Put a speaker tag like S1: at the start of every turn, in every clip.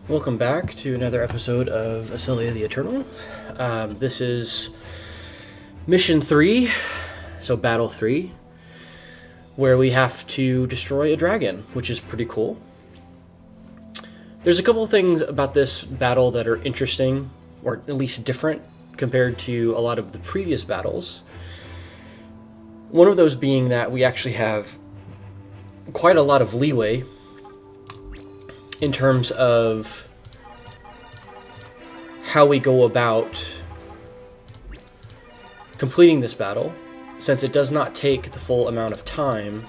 S1: Welcome back to another episode of Aselia the Eternal. This is Mission 3, so Battle 3, where we have to destroy a dragon, which is pretty cool. There's a couple of things about this battle that are interesting, or at least different, compared to a lot of the previous battles. One of those being that we actually have quite a lot of leeway in terms of how we go about completing this battle, since it does not take the full amount of time.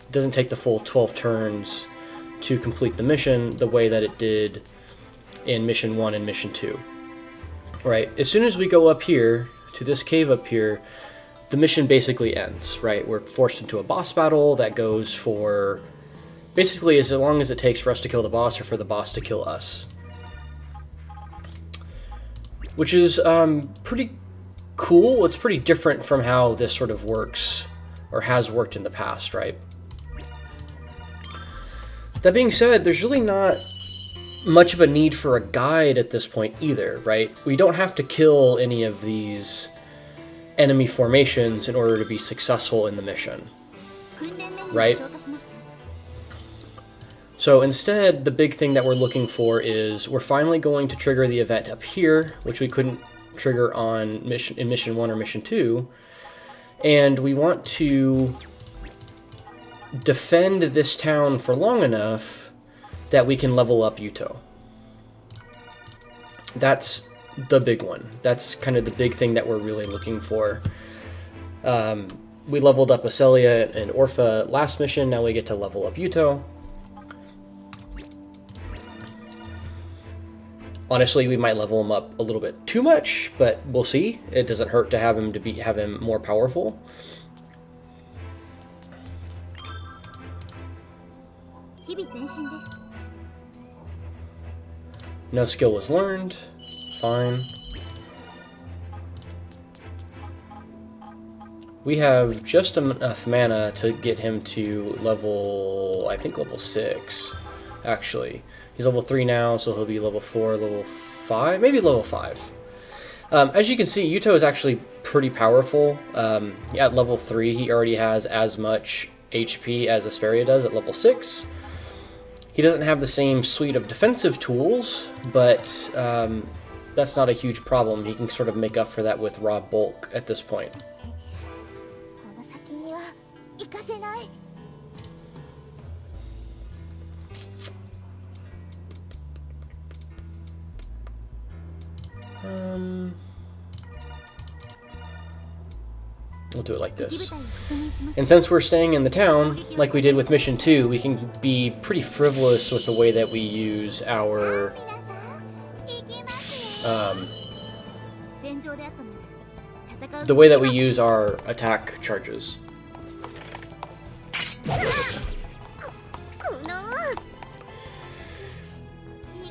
S1: It doesn't take the full 12 turns to complete the mission the way that it did in Mission 1 and Mission 2. Right? As soon as we go up here, to this cave up here, the mission basically ends, right? We're forced into a boss battle that goes for basically as long as it takes for us to kill the boss or for the boss to kill us. Which is pretty cool. It's pretty different from how this sort of works, or has worked in the past, right? That being said, there's really not much of a need for a guide at this point either, right? We don't have to kill any of these enemy formations in order to be successful in the mission, right? So instead, the big thing that we're looking for is we're finally going to trigger the event up here, which we couldn't trigger in Mission 1 or Mission 2, and we want to defend this town for long enough that we can level up Yuuto. That's the big one. That's kind of the big thing that we're really looking for. We leveled up Aselia and Orpha last mission, now we get to level up Yuuto. Honestly, we might level him up a little bit too much, but we'll see. It doesn't hurt to have him more powerful. No skill was learned. Fine. We have just enough mana to get him to level, I think level 6, actually. He's level 3 now, so he'll be level 4, level 5, maybe level 5. As you can see, Yuuto is actually pretty powerful. At level 3, he already has as much HP as Aselia does at level 6. He doesn't have the same suite of defensive tools, but that's not a huge problem. He can sort of make up for that with raw bulk at this point. We'll do it like this. And since we're staying in the town, like we did with Mission 2, we can be pretty frivolous with the way that we use our attack charges.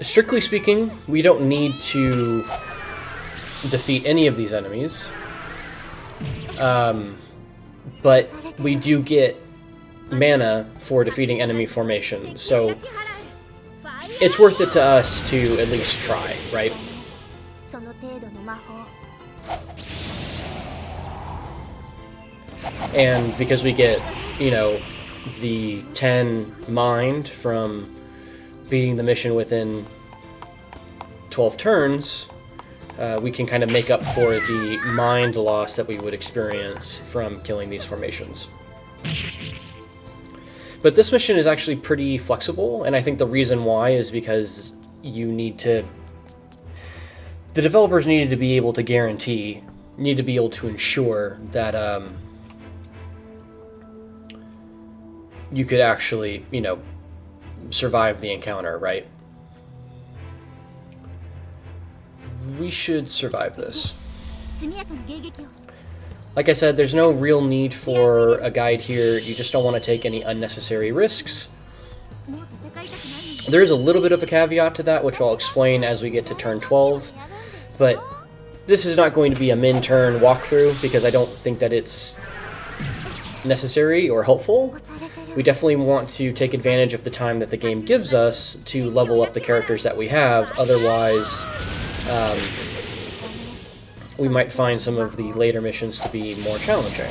S1: Strictly speaking, we don't need to defeat any of these enemies. But we do get mana for defeating enemy formations, so it's worth it to us to at least try, right? And because we get, you know, the 10 mind from beating the mission within 12 turns, we can kind of make up for the mind loss that we would experience from killing these formations. But this mission is actually pretty flexible, and I think the reason why is because the developers needed to be able to ensure that you could actually, you know, survive the encounter, right? We should survive this. Like I said, there's no real need for a guide here. You just don't want to take any unnecessary risks. There is a little bit of a caveat to that, which I'll explain as we get to turn 12. But this is not going to be a min-turn walkthrough, because I don't think that it's necessary or helpful. we definitely want to take advantage of the time that the game gives us to level up the characters that we have. Otherwise, we might find some of the later missions to be more challenging.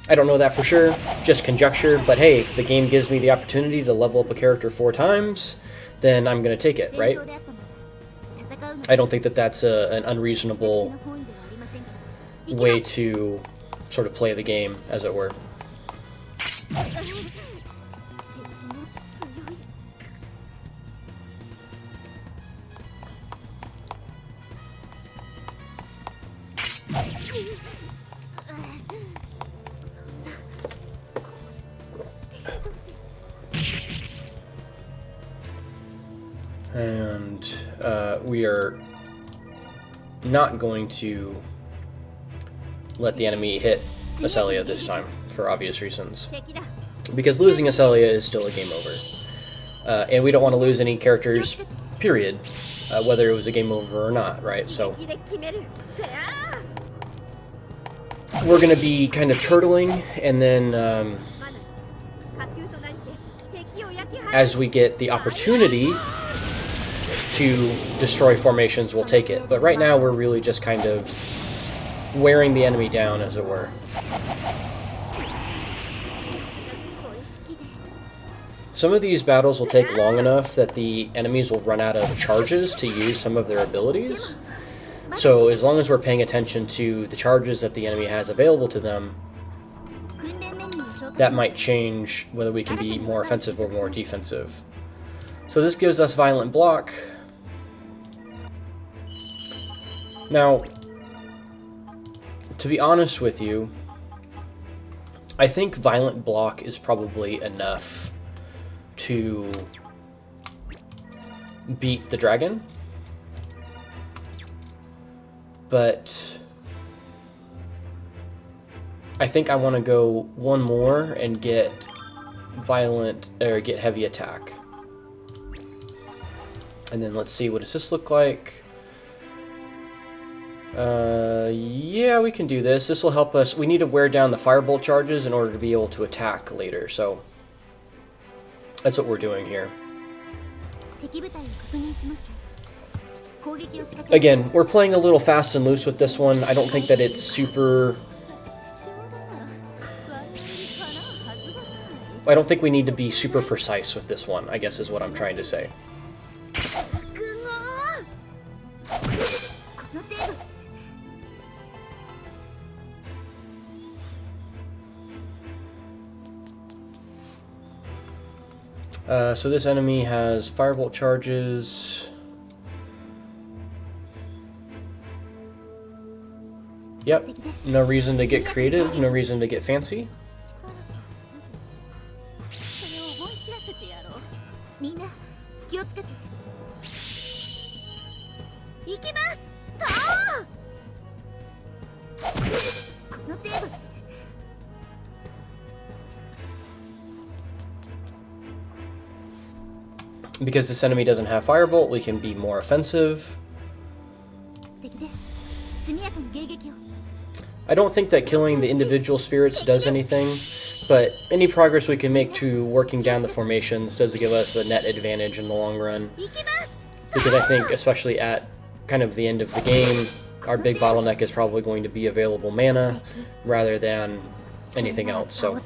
S1: I don't know that for sure, just conjecture, but hey, if the game gives me the opportunity to level up a character 4 times, then I'm going to take it, right? I don't think that that's an unreasonable way to sort of play the game, as it were. And we are not going to let the enemy hit Aselia this time, for obvious reasons. Because losing Aselia is still a game over. And we don't want to lose any characters, period, whether it was a game over or not, right? So we're going to be kind of turtling, and then as we get the opportunity to destroy formations, we'll take it. But right now we're really just kind of wearing the enemy down, as it were. Some of these battles will take long enough that the enemies will run out of charges to use some of their abilities. So as long as we're paying attention to the charges that the enemy has available to them, that might change whether we can be more offensive or more defensive. So this gives us violent block. Now, to be honest with you, I think violent block is probably enough to beat the dragon. But I think I want to go one more and get violent, or get heavy attack. And then let's see, what does this look like? Yeah, we can do this. This will help us. We need to wear down the firebolt charges in order to be able to attack later, so that's what we're doing here. Again, we're playing a little fast and loose with this one. I don't think that it's super... I don't think we need to be super precise with this one, I guess is what I'm trying to say. So this enemy has firebolt charges. Yep, no reason to get creative, no reason to get fancy. Because this enemy doesn't have firebolt, we can be more offensive. I don't think that killing the individual spirits does anything, but any progress we can make to working down the formations does give us a net advantage in the long run. Because I think, especially at kind of the end of the game, our big bottleneck is probably going to be available mana rather than anything else. So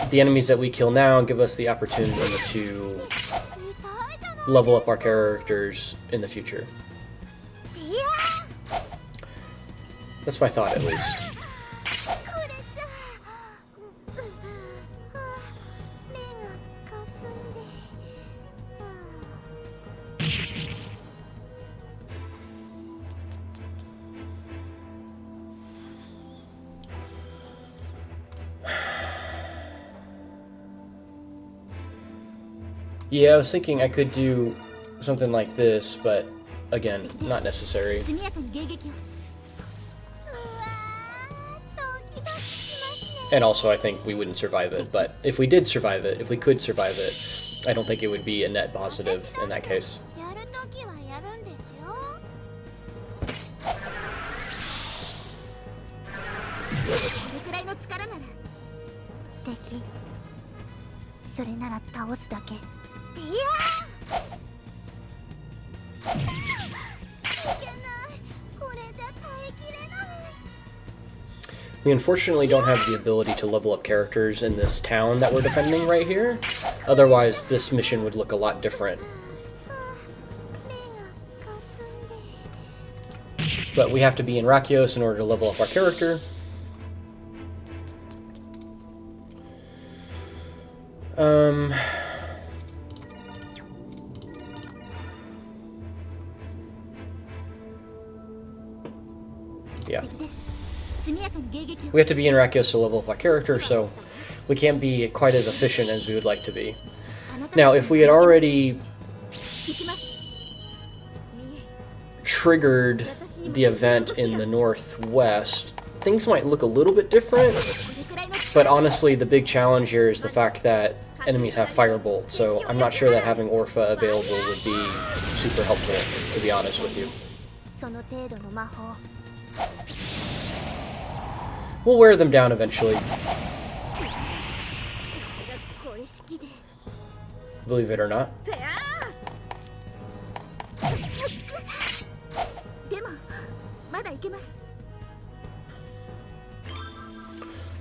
S1: the enemies that we kill now give us the opportunity to level up our characters in the future. That's my thought, at least. Yeah, I was thinking I could do something like this, but again, not necessary. And also, I think we wouldn't survive it, but if we did survive it, if we could survive it, I don't think it would be a net positive in that case. We unfortunately don't have the ability to level up characters in this town that we're defending right here. Otherwise, this mission would look a lot different. But we have to be in Rakios in order to level up our character. Yeah. We have to be in Rakios to level up our character, so we can't be quite as efficient as we would like to be. Now, if we had already triggered the event in the northwest, things might look a little bit different, but honestly, the big challenge here is the fact that enemies have Firebolt, so I'm not sure that having Orpha available would be super helpful, to be honest with you. We'll wear them down eventually. Believe it or not.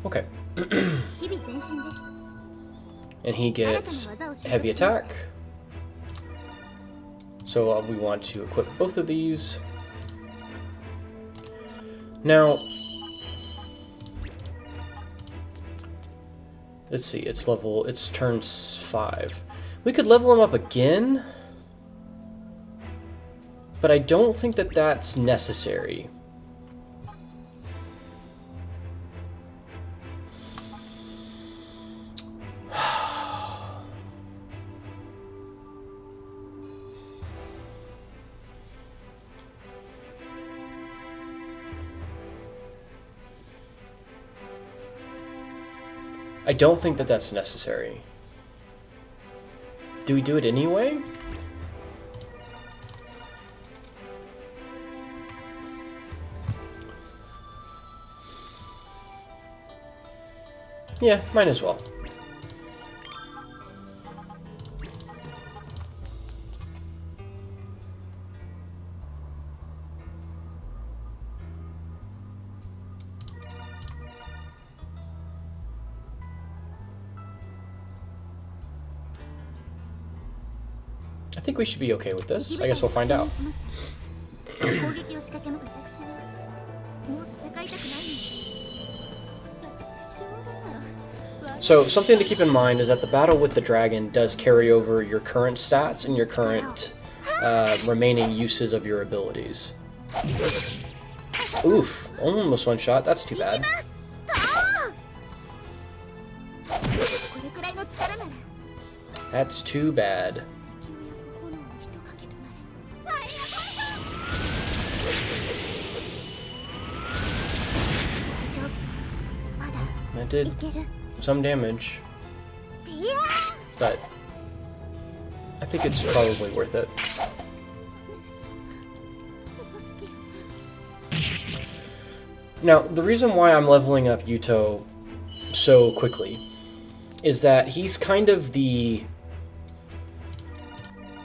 S1: Okay. And he gets heavy attack. So we want to equip both of these. Now, let's see, it's turn 5. We could level him up again, but I don't think that that's necessary. I don't think that that's necessary. Do we do it anyway? Yeah, might as well. I think we should be okay with this. I guess we'll find out. So, something to keep in mind is that the battle with the dragon does carry over your current stats and your current remaining uses of your abilities. Oof, almost one shot. That's too bad. That's too bad. That did some damage, but I think it's probably worth it. Now, the reason why I'm leveling up Yuuto so quickly is that he's kind of the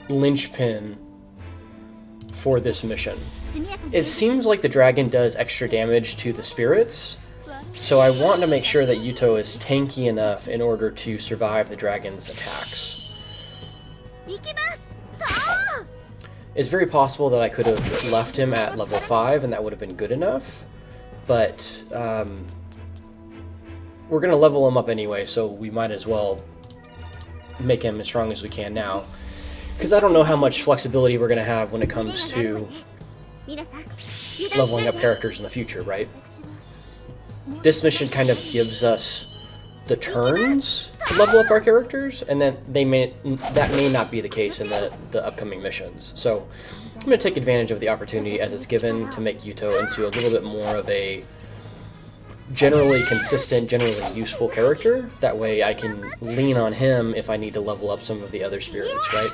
S1: linchpin for this mission. It seems like the dragon does extra damage to the spirits, so I want to make sure that Yuuto is tanky enough in order to survive the dragon's attacks. It's very possible that I could have left him at level 5 and that would have been good enough, but we're going to level him up anyway, so we might as well make him as strong as we can now. Because I don't know how much flexibility we're going to have when it comes to leveling up characters in the future, right? This mission kind of gives us the turns to level up our characters, and then that may not be the case in the upcoming missions. So I'm going to take advantage of the opportunity as it's given to make Yuuto into a little bit more of a generally consistent, generally useful character. That way I can lean on him if I need to level up some of the other spirits, right?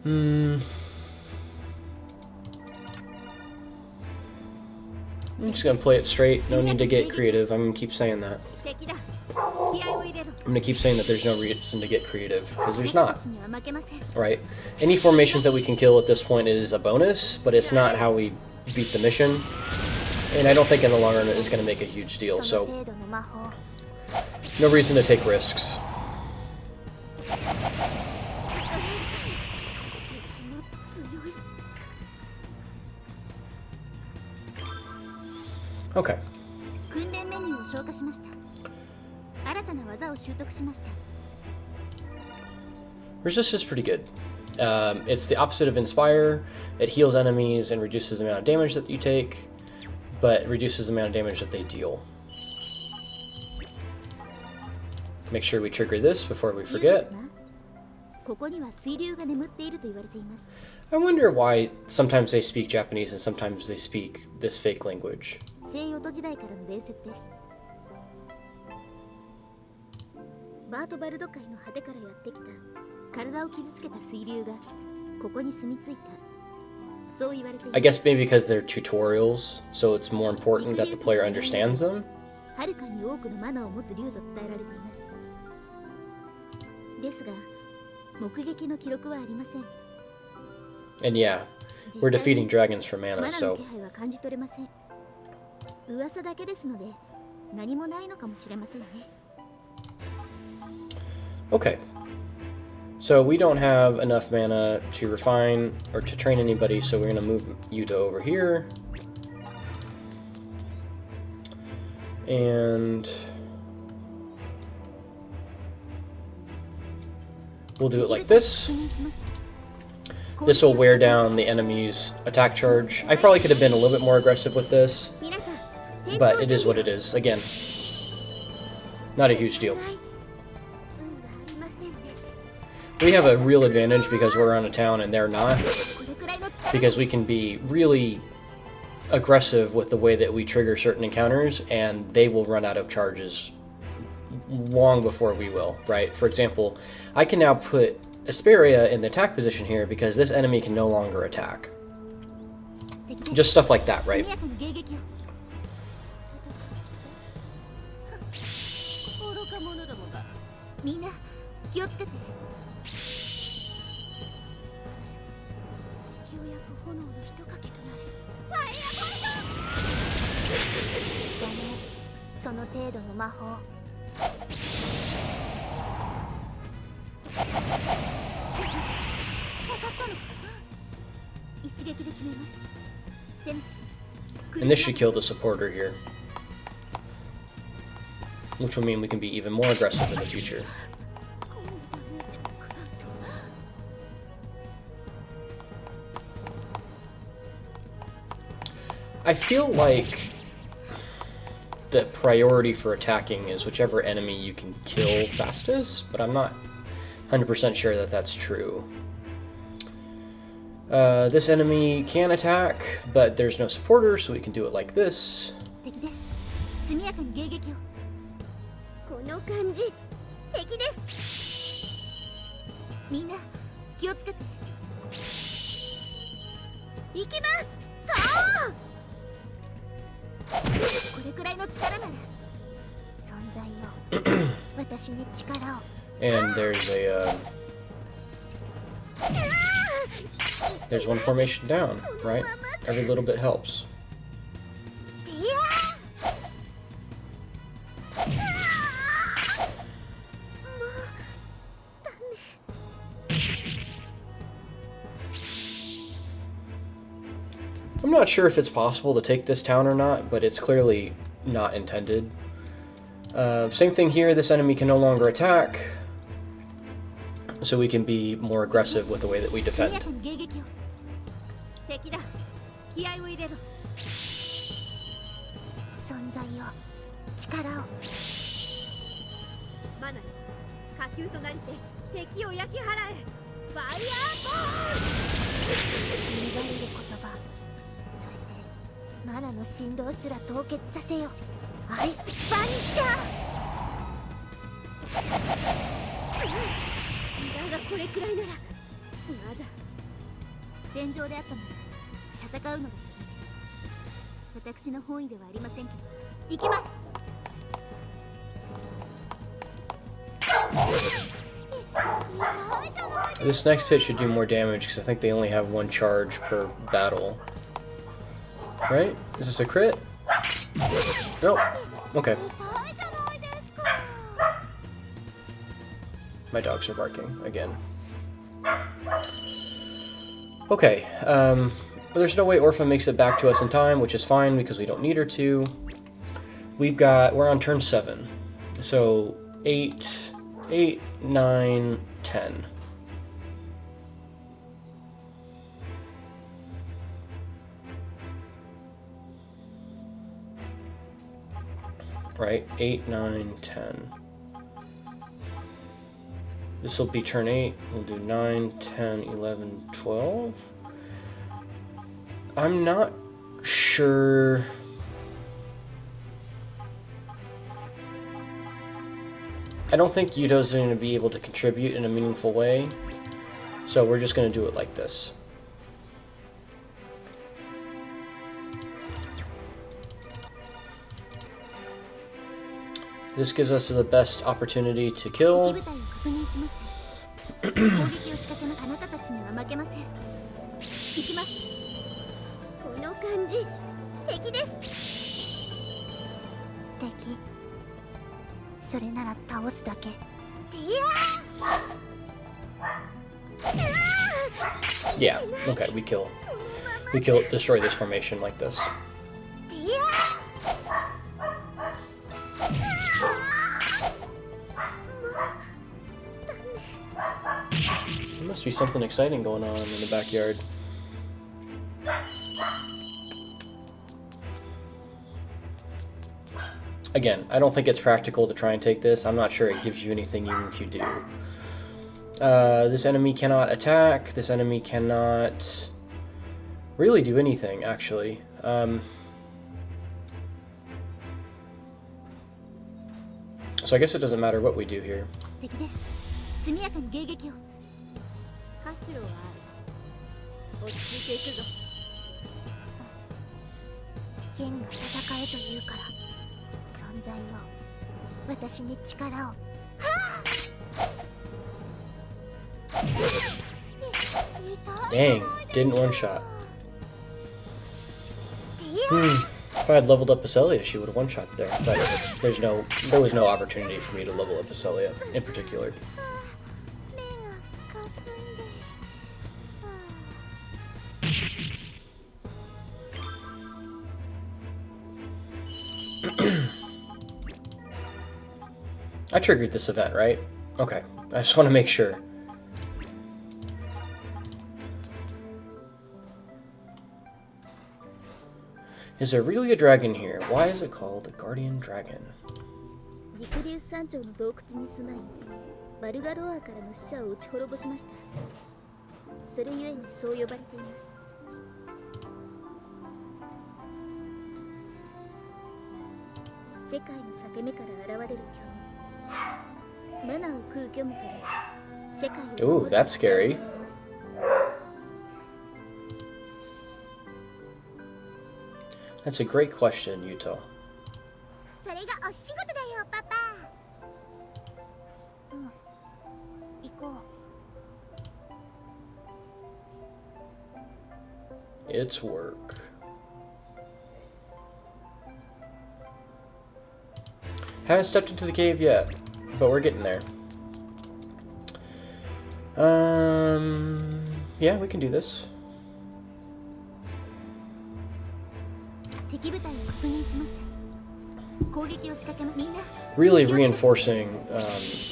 S1: I'm just gonna play it straight. No need to get creative. I'm gonna keep saying that. I'm gonna keep saying that there's no reason to get creative, because there's not. Right? Any formations that we can kill at this point is a bonus, but it's not how we beat the mission. And I don't think in the long run it's gonna make a huge deal, so no reason to take risks. Okay. Resist is pretty good. It's the opposite of Inspire. It heals enemies and reduces the amount of damage that you take, but reduces the amount of damage that they deal. Make sure we trigger this before we forget. I wonder why sometimes they speak Japanese and sometimes they speak this fake language. I guess maybe because they're tutorials, so it's more important that the player understands them. And yeah, we're defeating dragons for mana, so... Okay. So we don't have enough mana to refine or to train anybody, so we're going to move Yuuto over here. And we'll do it like this. This will wear down the enemy's attack charge. I probably could have been a little bit more aggressive with this, but it is what it is. Again, not a huge deal. We have a real advantage because we're on a town and they're not, because we can be really aggressive with the way that we trigger certain encounters, and they will run out of charges long before we will, right? For example, I can now put Aselia in the attack position here because this enemy can no longer attack. Just stuff like that, right? And this should kill the supporter here, which will mean we can be even more aggressive in the future. I feel like the priority for attacking is whichever enemy you can kill fastest, but I'm not 100% sure that that's true. This enemy can attack, but there's no supporter, so we can do it like this. And there's one formation down, right? Every little bit helps. I'm not sure if it's possible to take this town or not, but it's clearly not intended. Same thing here, this enemy can no longer attack, so we can be more aggressive with the way that we defend.
S2: 戦場であったので戦うのです。私の本意ではありませんけど、行きます。
S1: This next hit should do more damage because I think they only have one charge per battle. Right? Is this a crit? Nope. Okay. My dogs are barking again. Okay. There's no way Orpha makes it back to us in time, which is fine because we don't need her to. We're on turn 7. So 8, 9, 10. Right? 8, 9, 10. This will be turn 8. We'll do 9, 10, 11, 12. I'm not sure. I don't think Yuuto's going to be able to contribute in a meaningful way, so we're just going to do it like this. This gives us the best opportunity to kill. Yeah, okay, we kill, destroy this formation like this. There must be something exciting going on in the backyard. Again, I don't think it's practical to try and take this. I'm not sure it gives you anything even if you do. This enemy cannot attack. This enemy cannot really do anything, actually. So I guess it doesn't matter what we do here. Dang, didn't one-shot. If I had leveled up Aselia, she would have one-shot there, but there was no opportunity for me to level up Aselia in particular. I triggered this event, right? Okay, I just want to make sure. Is there really a dragon here? Why is it called a guardian dragon? Ooh, that's scary. That's a great question, Yuuto. It's work. Haven't stepped into the cave yet, but we're getting there. Yeah, we can do this. Really reinforcing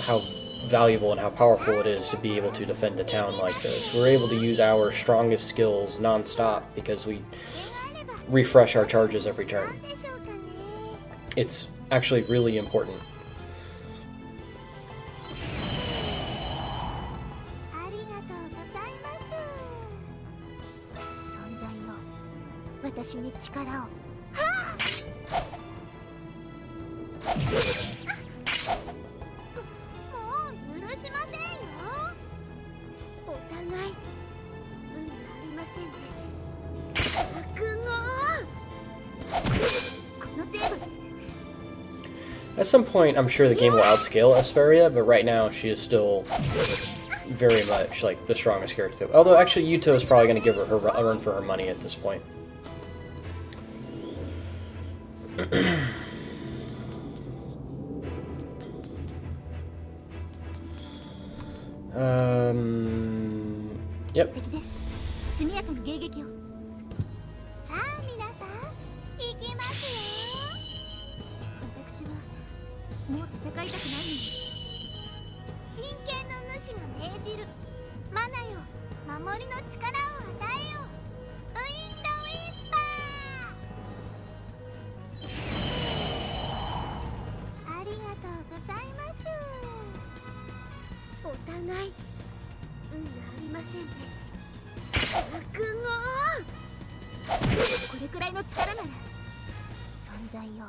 S1: how valuable and how powerful it is to be able to defend a town like this. We're able to use our strongest skills non-stop because we refresh our charges every turn. It's actually really important. At some point, I'm sure the game will outscale Aselia, but right now she is still very much like the strongest character. Although actually Yuuto is probably going to give her a run for her money at this point. Yep.
S2: 速やかに迎撃を。さあ皆さん、行きますよ。私はもう戦いたくないのに。真剣の主が命じる。マナよ、守りの力を与えよう。ウィンドウィスパー。ありがとうございます。お互い運がありませんね。これくらいの力なら存在よ、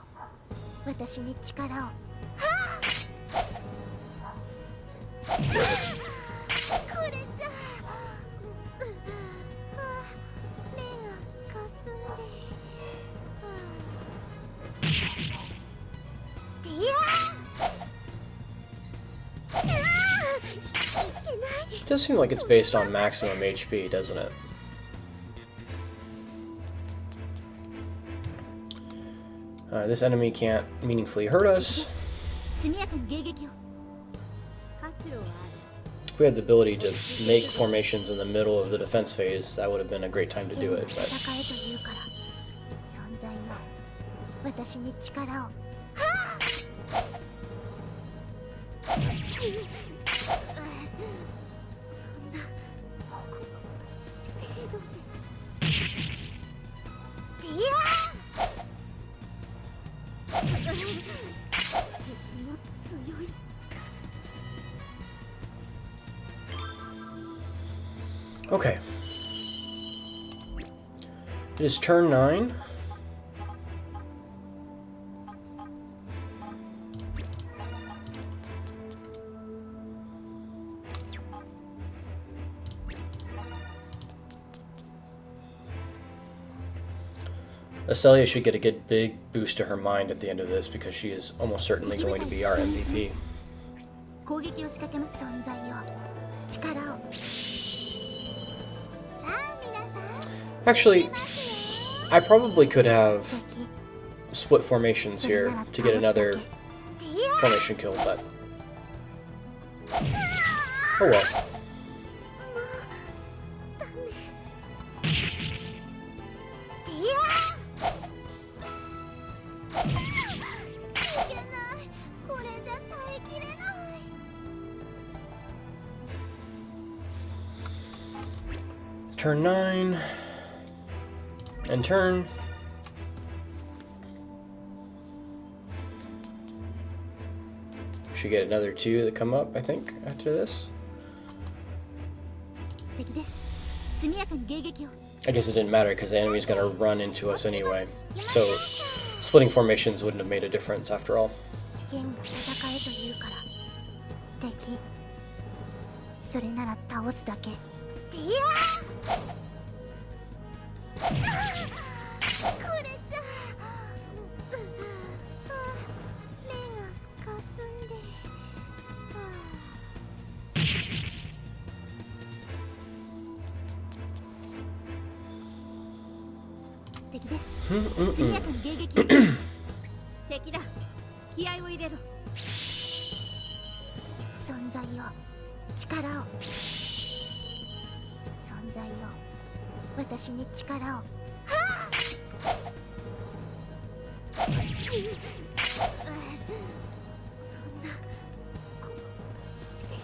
S2: 私に力を。はあ、これじゃ目がかすんで、いや
S1: It does seem like it's based on maximum HP, doesn't it? This enemy can't meaningfully hurt us. If we had the ability to make formations in the middle of the defense phase, that would have been a great time to do it, but... Okay. It is turn 9. Aselia should get a good big boost to her mind at the end of this because she is almost certainly going to be our MVP. Actually, I probably could have split formations here to get another formation kill, but oh well. Turn 9. And turn. Should get another 2 that come up, I think, after this. I guess it didn't matter because the enemy's gonna run into us anyway. So splitting formations wouldn't have made a difference after all.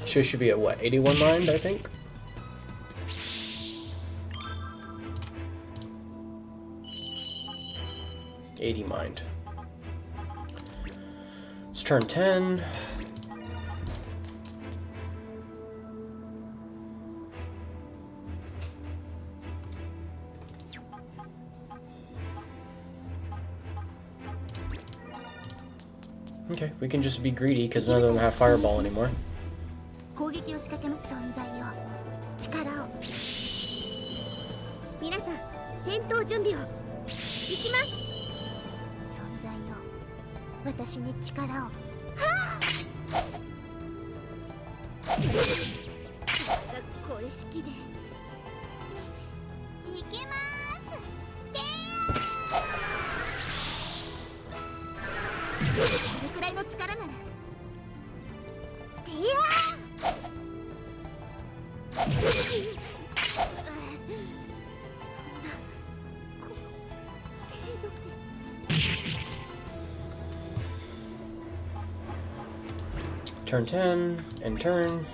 S1: She should be at what, 81 mind, I think? $80 mind. Let's turn 10. Okay, we can just be greedy because none of them have fireball anymore.
S2: 私に力を。はあ。小意識でいきます。これくらいの力なら。ティアー。
S1: Turn 10 and turn.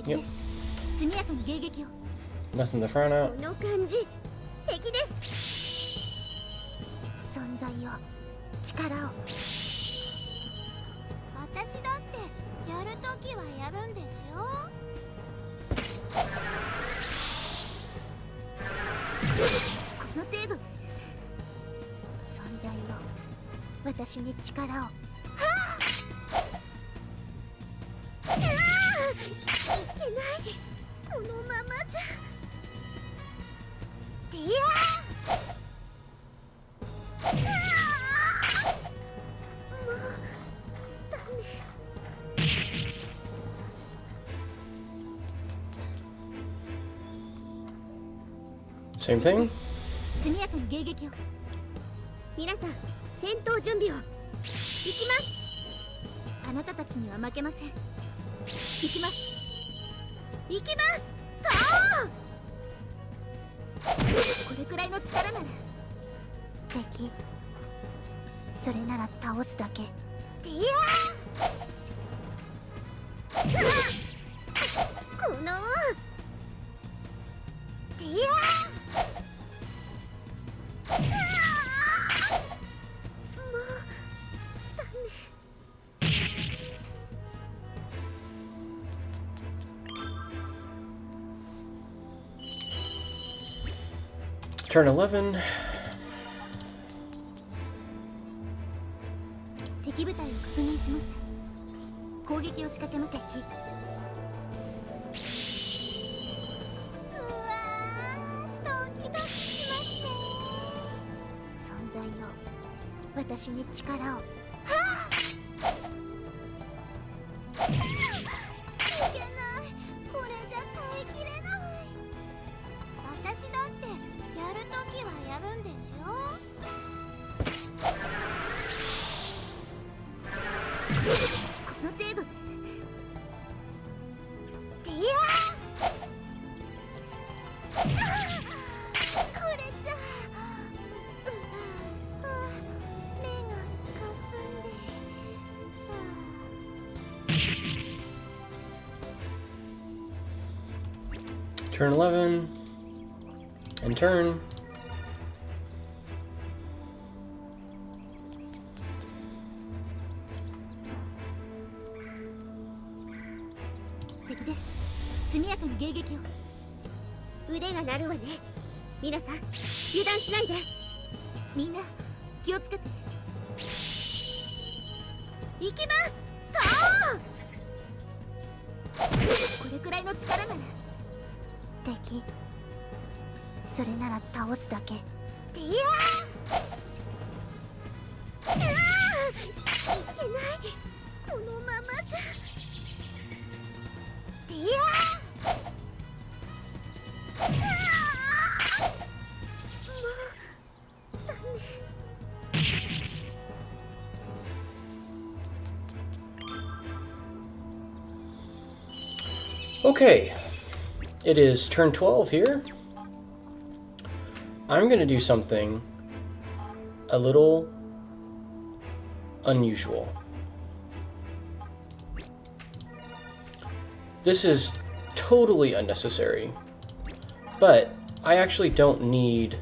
S1: Yep. Nothing to frown out.
S2: この感じ、敵です。存在を、力を。私だってやるときはやるんですよ。この程度。存在を、私に力を。はあ。いけない。このままじゃ。ディアー。もうダメ。
S1: Same thing?
S2: 速やかに迎撃を。皆さん、戦闘準備を。行きます。あなたたちには負けません。行きます。行きます。これくらいの力なら。敵。それなら倒すだけ。ディアー。このディアー。
S1: Turn 11.
S2: 敵部隊を確認しました。攻撃を仕掛けま敵。うわー、ドキドキしますね。存在を、私に力を。はあ。いけない。これじゃ耐えきれない。私だってやるときはやるんですよ。この程度で。ディアー。これじゃ目がかすんで。
S1: Turn 11 and turn.
S2: 敵です。速やかに迎撃を。腕が鳴るわね。皆さん、油断しないで。みんな気をつけて。行きます。これくらいの力なら。敵。それなら倒すだけ。ディアー。いけない。このままじゃ。ディアー。もうダメ。
S1: Okay, it is turn 12 here. I'm going to do something a little unusual. This is totally unnecessary, but I actually don't need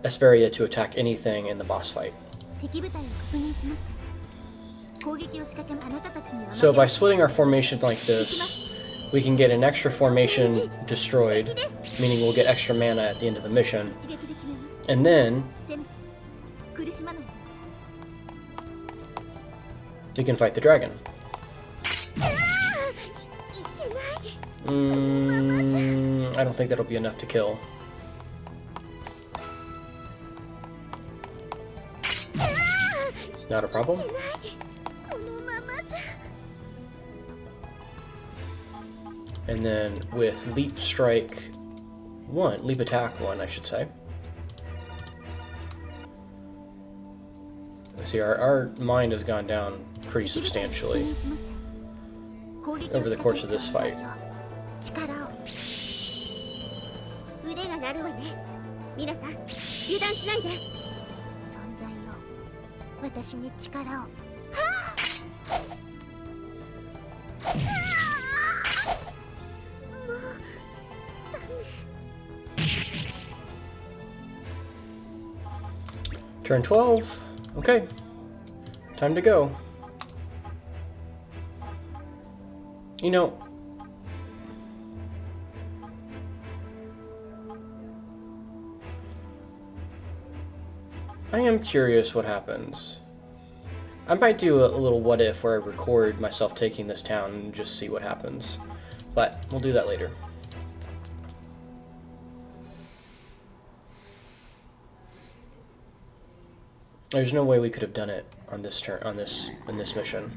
S1: Aselia to attack anything in the boss fight. So by splitting our formation like this, we can get an extra formation destroyed, meaning we'll get extra mana at the end of the mission, and then we can fight the dragon. I don't think that'll be enough to kill. Not a problem. And then with leap strike 1, leap attack 1, I should say. See, our mind has gone down pretty substantially over the course of this fight. Turn 12. Okay. Time to go. You know, I am curious what happens. I might do a little what if where I record myself taking this town and just see what happens. But we'll do that later. There's no way we could have done it on this turn, in this mission.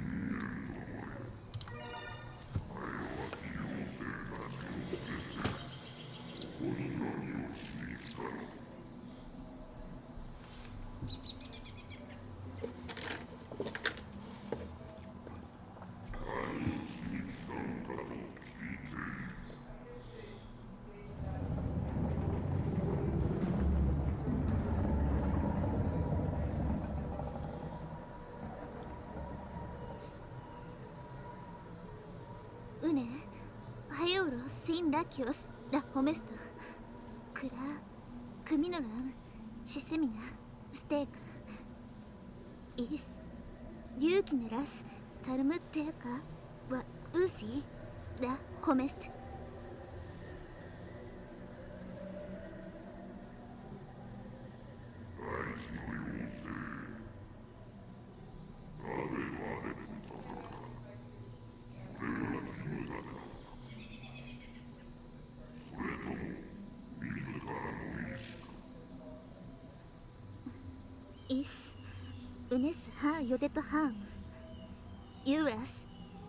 S2: Unes ha yoteto ham. Uras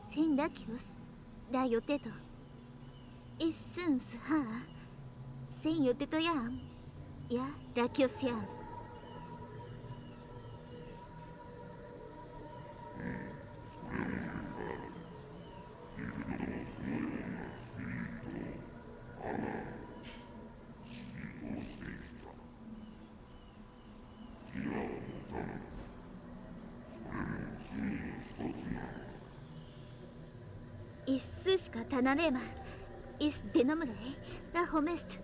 S2: sin lakios da yoteto. Isuns ha sin yoteto yam. Ya lakios yam. Tanarema is denombre la homest.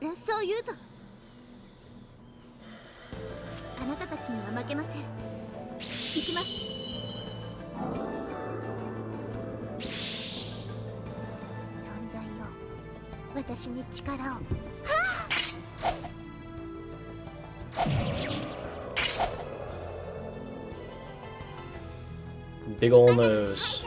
S2: Lasso Yuuto. あなたたちには負けません。行きます。存在よ、私に力を。はあ！
S1: Big ol' nose.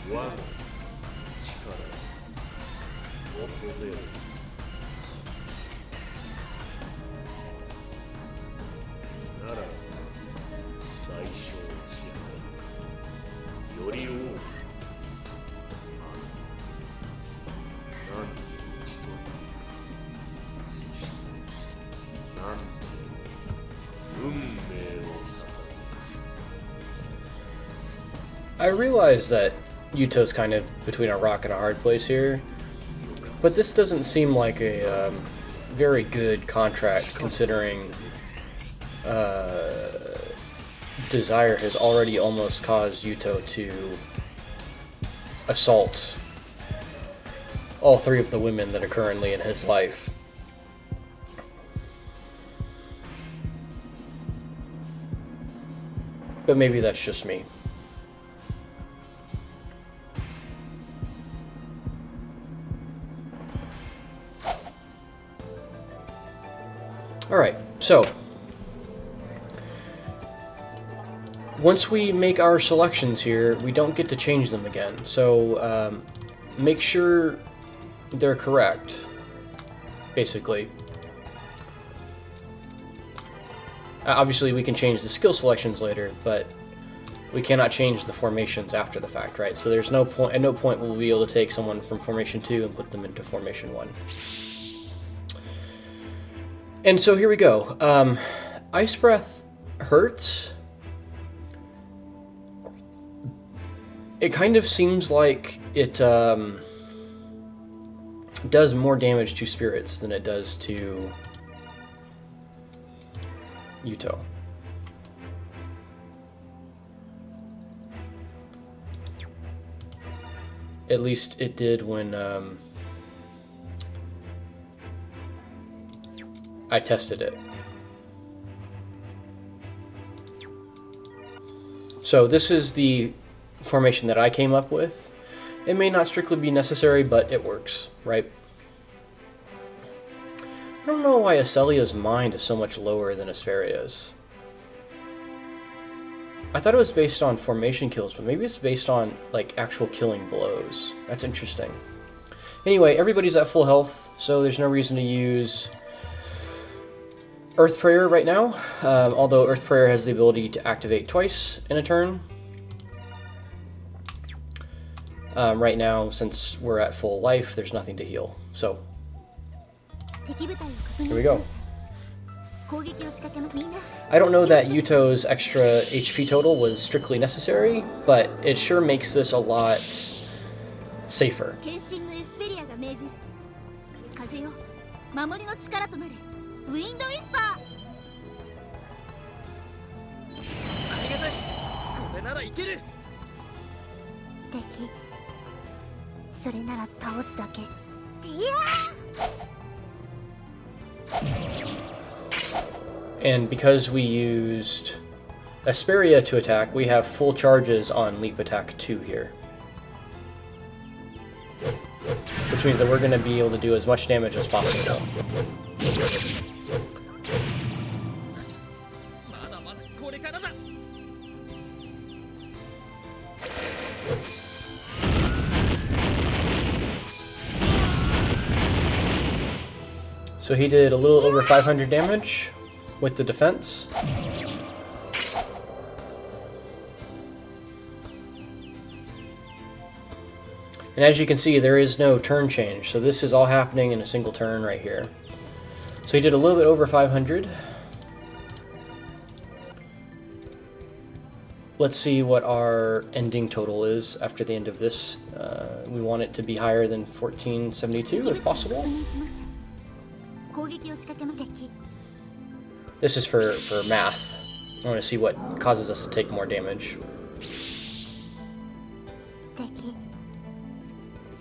S3: 我の力恐れるなら代償を支払うより多く何時一度そして何と運命を支え
S1: I realize that Yuuto's kind of between a rock and a hard place here, but this doesn't seem like a very good contract considering Desire has already almost caused Yuuto to assault all three of the women that are currently in his life. But maybe that's just me. Alright, so once we make our selections here, we don't get to change them again. So make sure they're correct, basically. Obviously, we can change the skill selections later, but we cannot change the formations after the fact, right? So there's no point. At no point will we be able to take someone from Formation 2 and put them into Formation 1. And so here we go. Ice Breath hurts. It kind of seems like it does more damage to spirits than it does to Yuuto. At least it did when I tested it. So this is the formation that I came up with. It may not strictly be necessary, but it works, right? I don't know why Aselia's mind is so much lower than Asperia's. I thought it was based on formation kills, but maybe it's based on like actual killing blows. That's interesting. Anyway, everybody's at full health, so there's no reason to use Earth Prayer right now, although Earth Prayer has the ability to activate twice in a turn. Right now, since we're at full life, there's nothing to heal. So, here we go. I don't know that Yuuto's extra HP total was strictly necessary, but it sure makes this a lot safer. And because we used Asperia to attack, we have full charges on Leap Attack 2 here. Which means that we're going to be able to do as much damage as possible. So he did a little over 500 damage with the defense. And as you can see, there is no turn change, so this is all happening in a single turn right here. So he did a little bit over 500. Let's see what our ending total is after the end of this. We want it to be higher than 1472 if possible. This is for math. I want to see what causes us to take more damage.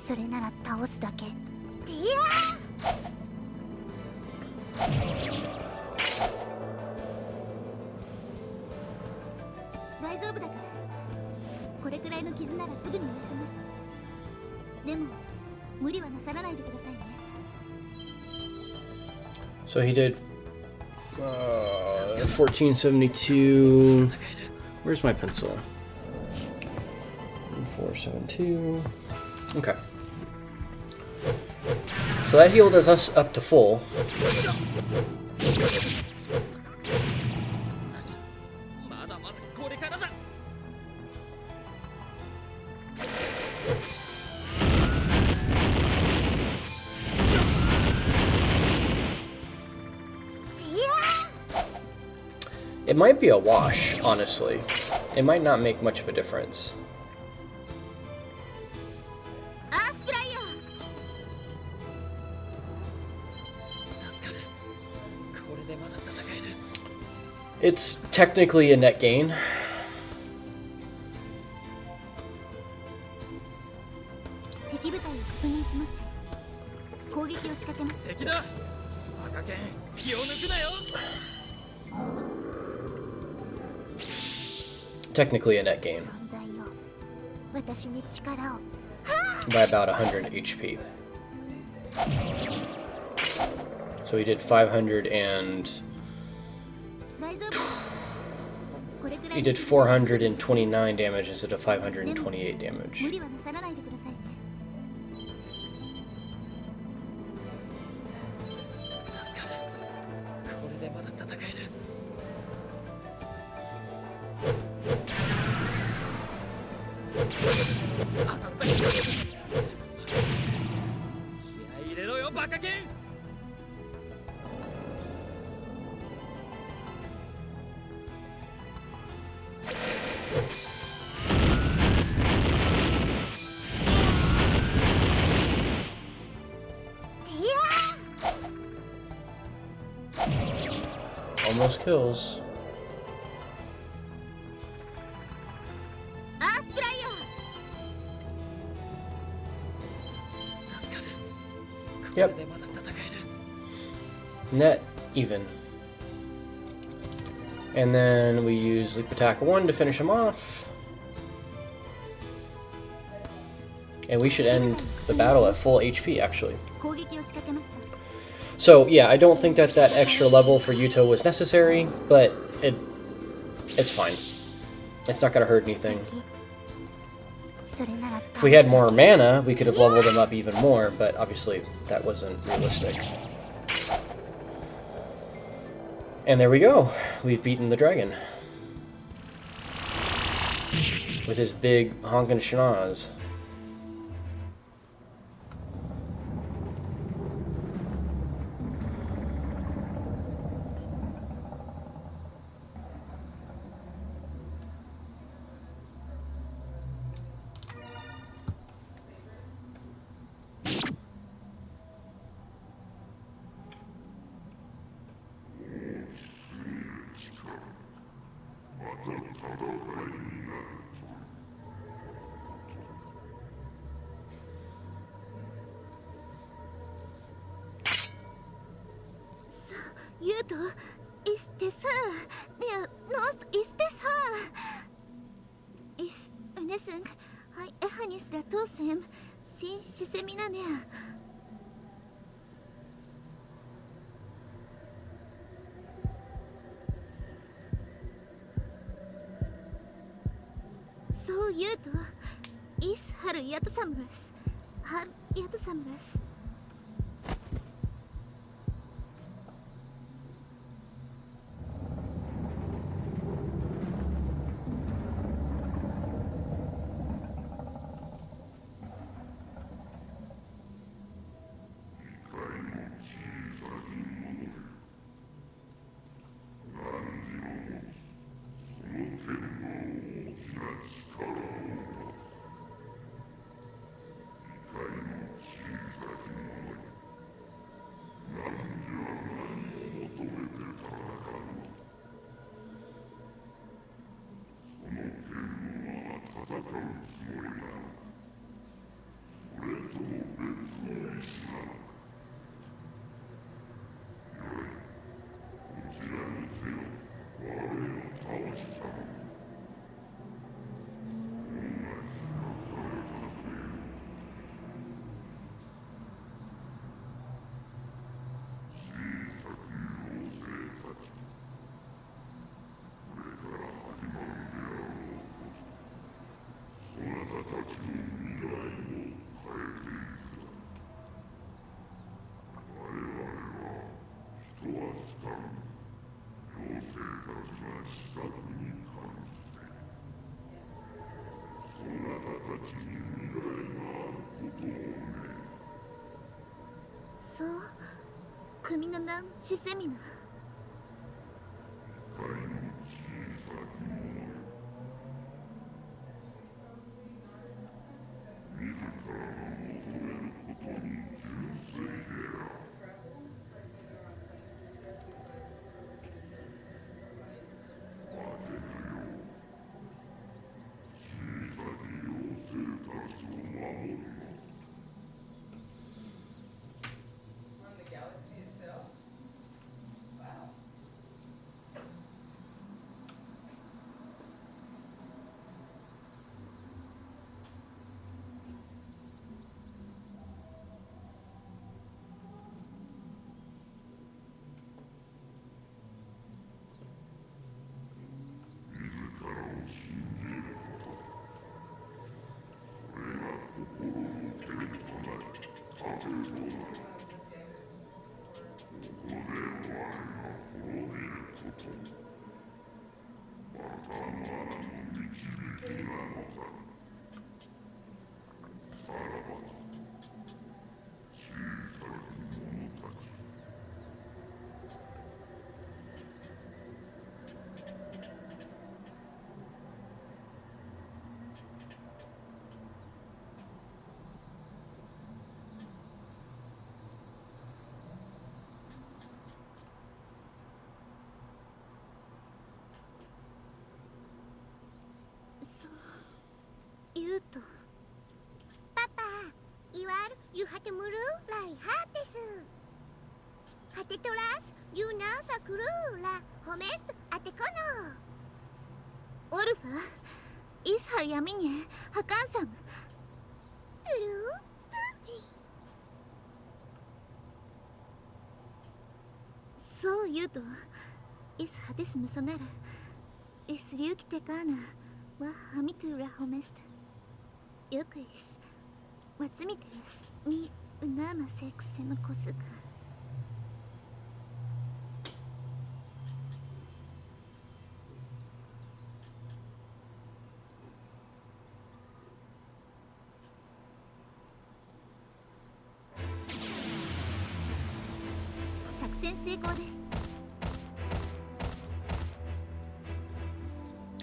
S2: それなら倒すだけ。いや大丈夫だから。これくらいの傷ならすぐに治せます。でも無理はなさらないでくださいね。
S1: So he did 1472. Where's my pencil? 472. Okay. So that healed us up to full. It might be a wash, honestly. It might not make much of a difference. It's technically a net gain. Technically a net gain. By about 100 HP. So he did 500 and... He did 429 damage instead of 528 damage. Almost kills. Yep. Net even. And then we use Leap Attack 1 to finish him off. And we should end the battle at full HP, actually. So, yeah, I don't think that that extra level for Yuuto was necessary, but it's fine. It's not going to hurt anything. If we had more mana, we could have leveled him up even more, but obviously that wasn't realistic. And there we go. We've beaten the dragon. With his big honkin' schnoz.
S2: Yuuto, ist das der Nost ist das ist unesung hay ehanis ratosem sin siseminanea. Yuuto is Haruyata Samuras. Haruyata Samuras.そう、組の名シセミナ。Yuuto.
S4: Papa, igual you have to move like hot desu. Hate toras, you now sakuru la homest ate kono.
S2: Orfa is Haryaminie Hakansam.
S4: Uru?
S2: So Yuuto is Hades Musonera. Is Ryukite Kana wa Hamitura homest. Yukis. Watsumites mi unama sexen kosuka.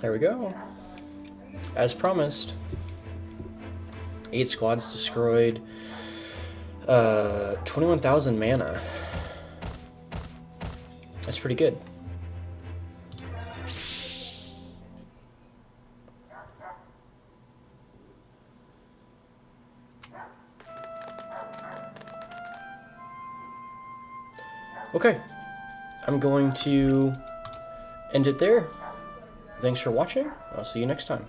S1: There we go. As promised, 8 squads destroyed, 21,000 mana. That's pretty good. Okay, I'm going to end it there. Thanks for watching. I'll see you next time.